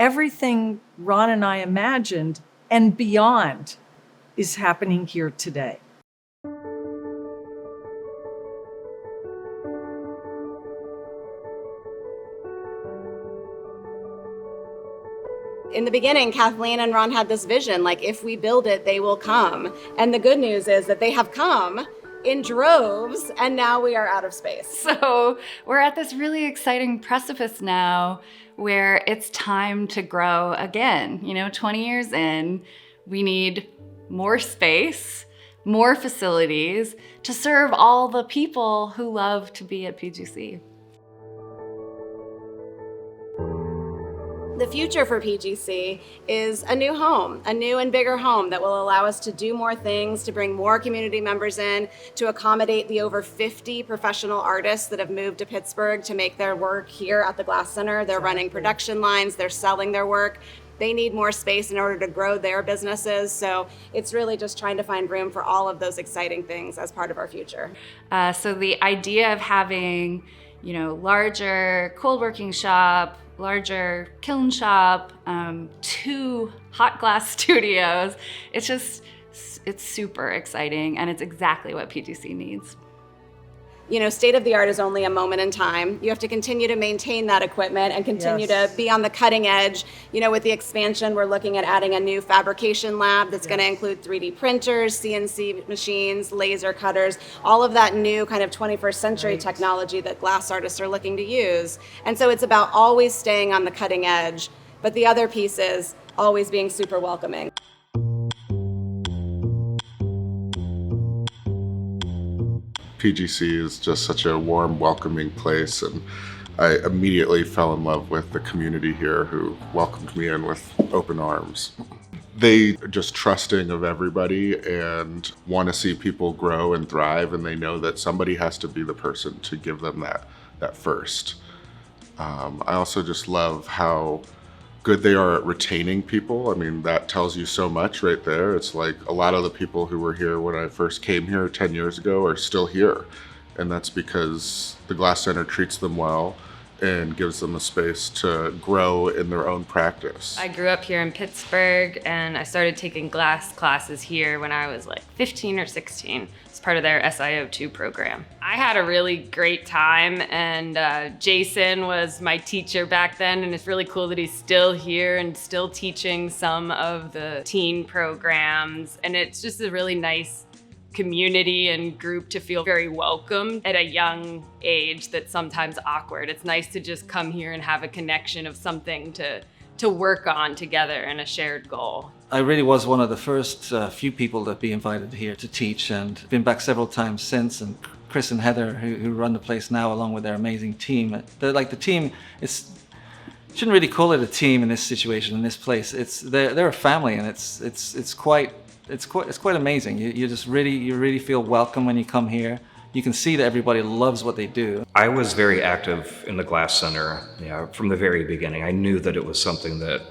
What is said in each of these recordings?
Everything Ron and I imagined and beyond is happening here today. In the beginning, Kathleen and Ron had this vision, like if we build it, they will come. And the good news is that they have come in droves, and now we are out of space. So we're at this really exciting precipice now where it's time to grow again. 20 years in, we need more space, more facilities to serve all the people who love to be at PGC. The future for PGC is a new home, a new and bigger home that will allow us to do more things, to bring more community members in, to accommodate the over 50 professional artists that have moved to Pittsburgh to make their work here at the Glass Center. They're running production lines, they're selling their work. They need more space in order to grow their businesses. So it's really just trying to find room for all of those exciting things as part of our future. So the idea of having, larger cold working shop, larger kiln shop, 2 hot glass studios. It's super exciting, and it's exactly what PGC needs. State of the art is only a moment in time. You have to continue to maintain that equipment and continue to be on the cutting edge. With the expansion, we're looking at adding a new fabrication lab that's going to include 3D printers, CNC machines, laser cutters, all of that new kind of 21st century technology that glass artists are looking to use. And so it's about always staying on the cutting edge, but the other piece is always being super welcoming. PGC is just such a warm, welcoming place, and I immediately fell in love with the community here who welcomed me in with open arms. They are just trusting of everybody and want to see people grow and thrive, and they know that somebody has to be the person to give them that first. I also just love how good they are at retaining people. I mean, that tells you so much right there. It's like a lot of the people who were here when I first came here 10 years ago are still here. And that's because the Glass Center treats them well and gives them a space to grow in their own practice. I grew up here in Pittsburgh, and I started taking glass classes here when I was like 15 or 16. It's part of their SIO2 program. I had a really great time, and Jason was my teacher back then, and it's really cool that he's still here and still teaching some of the teen programs. And it's just a really nice community and group to feel very welcome at a young age that's sometimes awkward. It's nice to just come here and have a connection of something to work on together and a shared goal. I really was one of the first few people that be invited here to teach, and been back several times since. And Chris and Heather, who run the place now, along with their amazing team. The team, shouldn't really call it a team in this situation, in this place. They're a family, and it's quite amazing. You really feel welcome when you come here. You can see that everybody loves what they do. I was very active in the Glass Center from the very beginning. I knew that it was something that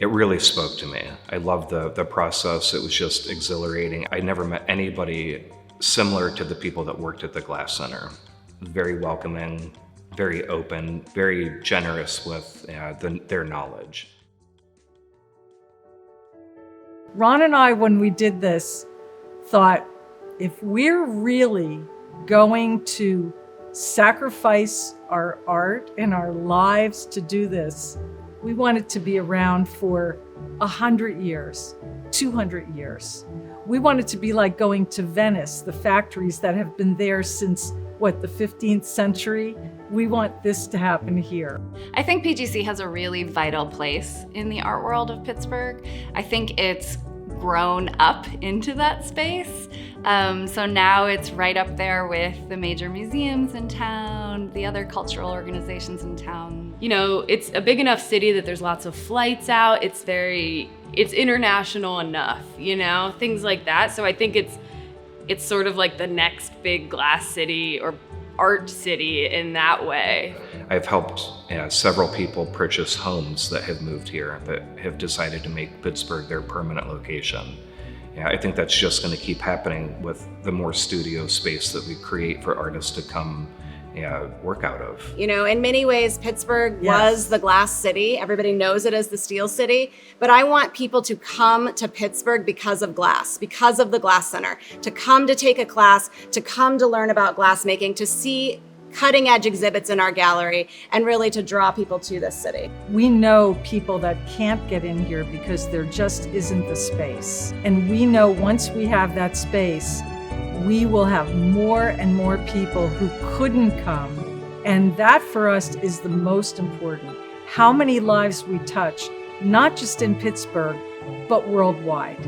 it really spoke to me. I loved the process. It was just exhilarating. I never met anybody similar to the people that worked at the Glass Center. Very welcoming, very open, very generous with their knowledge. Ron and I, when we did this, thought, if we're really going to sacrifice our art and our lives to do this, we want it to be around for 100 years, 200 years. We want it to be like going to Venice, the factories that have been there since, the 15th century? We want this to happen here. I think PGC has a really vital place in the art world of Pittsburgh. I think it's grown up into that space. So now it's right up there with the major museums in town, the other cultural organizations in town. It's a big enough city that there's lots of flights out. It's international enough, things like that. So I think it's sort of like the next big glass city or art city in that way. I've helped several people purchase homes that have moved here, that have decided to make Pittsburgh their permanent location. I think that's just going to keep happening with the more studio space that we create for artists to come work out of. You know, in many ways, Pittsburgh Yes. was the glass city. Everybody knows it as the steel city. But I want people to come to Pittsburgh because of glass, because of the Glass Center, to come to take a class, to come to learn about glassmaking, to see cutting edge exhibits in our gallery, and really to draw people to this city. We know people that can't get in here because there just isn't the space. And we know once we have that space, we will have more and more people who couldn't come. And that for us is the most important. How many lives we touch, not just in Pittsburgh, but worldwide.